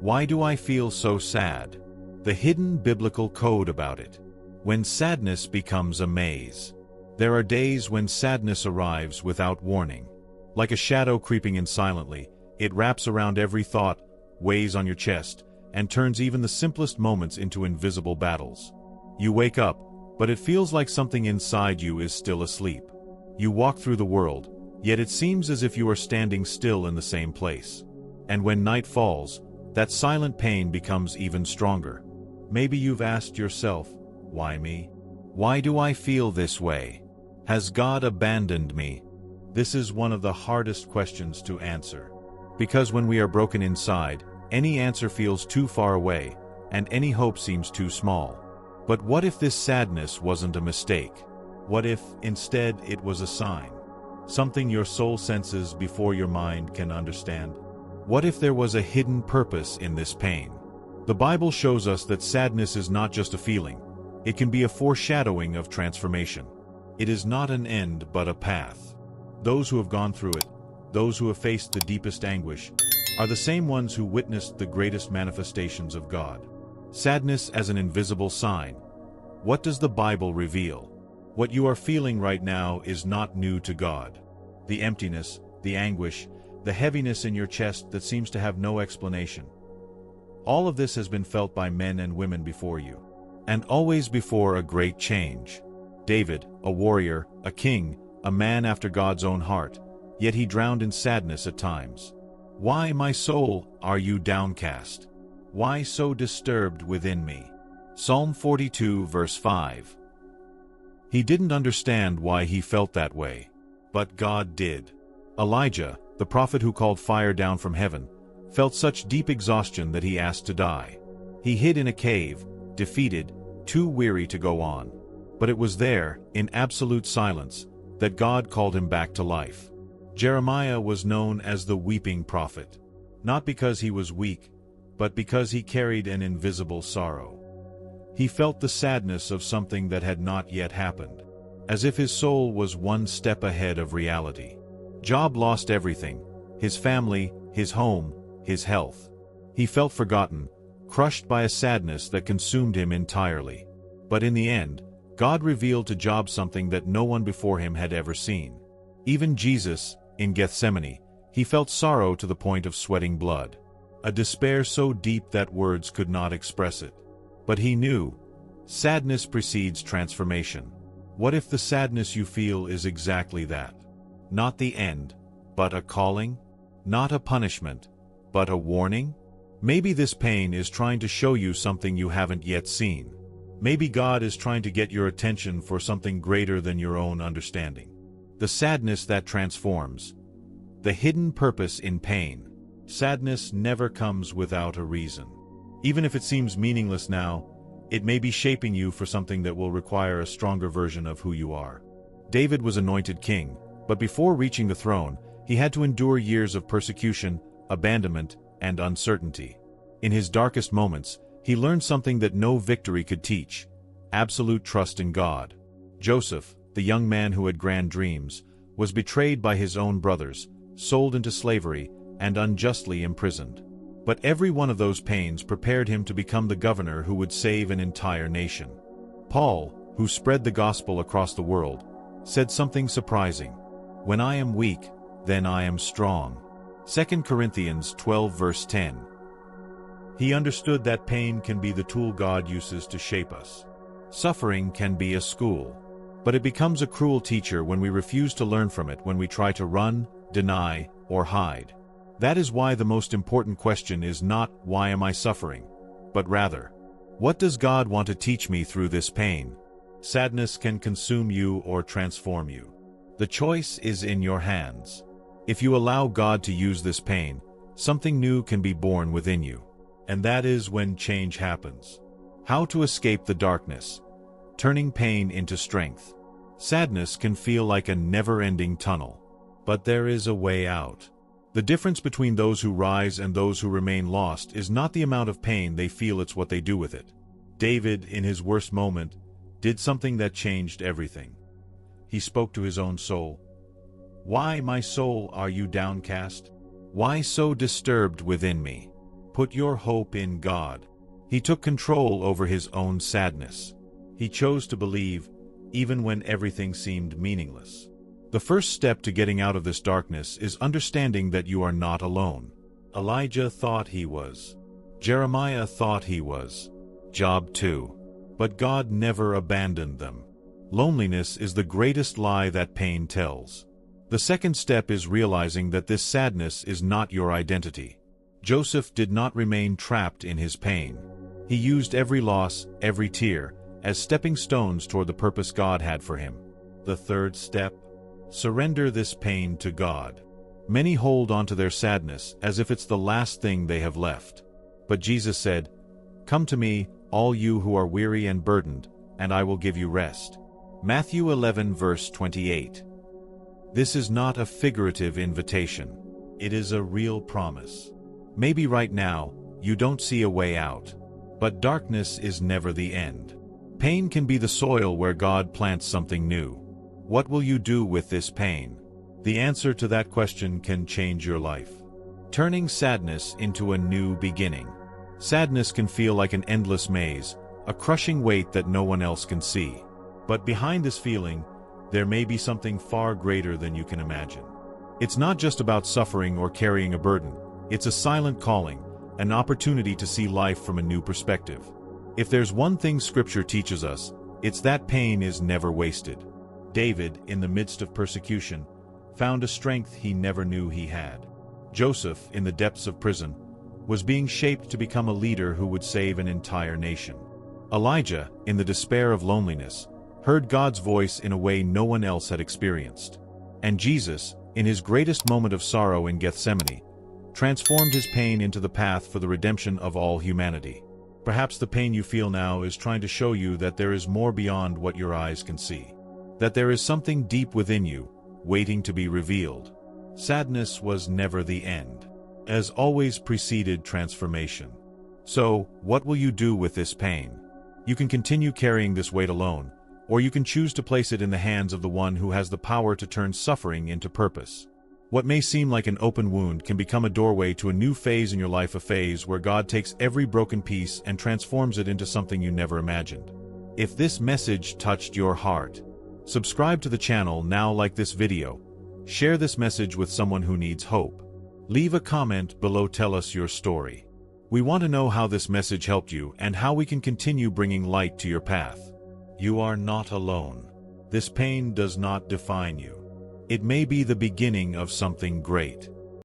Why do I feel so sad? The hidden biblical code about it. When sadness becomes a maze. There are days when sadness arrives without warning. Like a shadow creeping in silently, it wraps around every thought, weighs on your chest, and turns even the simplest moments into invisible battles. You wake up, but it feels like something inside you is still asleep. You walk through the world, yet it seems as if you are standing still in the same place. And when night falls, that silent pain becomes even stronger. Maybe you've asked yourself, why me? Why do I feel this way? Has God abandoned me? This is one of the hardest questions to answer. Because when we are broken inside, any answer feels too far away, and any hope seems too small. But what if this sadness wasn't a mistake? What if, instead, it was a sign? Something your soul senses before your mind can understand? What if there was a hidden purpose in this pain? The Bible shows us that sadness is not just a feeling. It can be a foreshadowing of transformation. It is not an end but a path. Those who have gone through it, those who have faced the deepest anguish, are the same ones who witnessed the greatest manifestations of God. Sadness as an invisible sign. What does the Bible reveal? What you are feeling right now is not new to God. The emptiness, the anguish, the heaviness in your chest that seems to have no explanation. All of this has been felt by men and women before you. And always before a great change. David, a warrior, a king, a man after God's own heart, yet he drowned in sadness at times. Why, my soul, are you downcast? Why so disturbed within me? Psalm 42 verse 5. He didn't understand why he felt that way, but God did. Elijah, the prophet who called fire down from heaven, felt such deep exhaustion that he asked to die. He hid in a cave, defeated, too weary to go on. But it was there, in absolute silence, that God called him back to life. Jeremiah was known as the weeping prophet, not because he was weak, but because he carried an invisible sorrow. He felt the sadness of something that had not yet happened, as if his soul was one step ahead of reality. Job lost everything, his family, his home, his health. He felt forgotten, crushed by a sadness that consumed him entirely. But in the end, God revealed to Job something that no one before him had ever seen. Even Jesus, in Gethsemane, he felt sorrow to the point of sweating blood. A despair so deep that words could not express it. But he knew, sadness precedes transformation. What if the sadness you feel is exactly that? Not the end, but a calling? Not a punishment, but a warning? Maybe this pain is trying to show you something you haven't yet seen. Maybe God is trying to get your attention for something greater than your own understanding. The sadness that transforms. The hidden purpose in pain. Sadness never comes without a reason. Even if it seems meaningless now, it may be shaping you for something that will require a stronger version of who you are. David was anointed king, but before reaching the throne, he had to endure years of persecution, abandonment, and uncertainty. In his darkest moments, he learned something that no victory could teach: absolute trust in God. Joseph, the young man who had grand dreams, was betrayed by his own brothers, sold into slavery, and unjustly imprisoned. But every one of those pains prepared him to become the governor who would save an entire nation. Paul, who spread the gospel across the world, said something surprising: "When I am weak, then I am strong." 2 Corinthians 12 verse 10. He understood that pain can be the tool God uses to shape us. Suffering can be a school. But it becomes a cruel teacher when we refuse to learn from it, when we try to run, deny, or hide. That is why the most important question is not, why am I suffering? But rather, what does God want to teach me through this pain? Sadness can consume you or transform you. The choice is in your hands. If you allow God to use this pain, something new can be born within you. And that is when change happens. How to escape the darkness. Turning pain into strength. Sadness can feel like a never-ending tunnel. But there is a way out. The difference between those who rise and those who remain lost is not the amount of pain they feel, it's what they do with it. David, in his worst moment, did something that changed everything. He spoke to his own soul. "Why, my soul, are you downcast? Why so disturbed within me?" Put your hope in God. He took control over his own sadness. He chose to believe, even when everything seemed meaningless. The first step to getting out of this darkness is understanding that you are not alone. Elijah thought he was. Jeremiah thought he was. Job too. But God never abandoned them. Loneliness is the greatest lie that pain tells. The second step is realizing that this sadness is not your identity. Joseph did not remain trapped in his pain. He used every loss, every tear, as stepping stones toward the purpose God had for him. The third step: surrender this pain to God. Many hold on to their sadness as if it's the last thing they have left. But Jesus said, "Come to me, all you who are weary and burdened, and I will give you rest." Matthew 11 verse 28. This is not a figurative invitation. It is a real promise. Maybe right now, you don't see a way out. But darkness is never the end. Pain can be the soil where God plants something new. What will you do with this pain? The answer to that question can change your life. Turning sadness into a new beginning. Sadness can feel like an endless maze, a crushing weight that no one else can see. But behind this feeling, there may be something far greater than you can imagine. It's not just about suffering or carrying a burden. It's a silent calling, an opportunity to see life from a new perspective. If there's one thing Scripture teaches us, it's that pain is never wasted. David, in the midst of persecution, found a strength he never knew he had. Joseph, in the depths of prison, was being shaped to become a leader who would save an entire nation. Elijah, in the despair of loneliness, heard God's voice in a way no one else had experienced. And Jesus, in his greatest moment of sorrow in Gethsemane, transformed his pain into the path for the redemption of all humanity. Perhaps the pain you feel now is trying to show you that there is more beyond what your eyes can see. That there is something deep within you, waiting to be revealed. Sadness was never the end. As always preceded transformation. So, what will you do with this pain? You can continue carrying this weight alone, or you can choose to place it in the hands of the one who has the power to turn suffering into purpose. What may seem like an open wound can become a doorway to a new phase in your life, a phase where God takes every broken piece and transforms it into something you never imagined. If this message touched your heart, subscribe to the channel now, like this video, share this message with someone who needs hope. Leave a comment below, tell us your story. We want to know how this message helped you and how we can continue bringing light to your path. You are not alone. This pain does not define you. It may be the beginning of something great.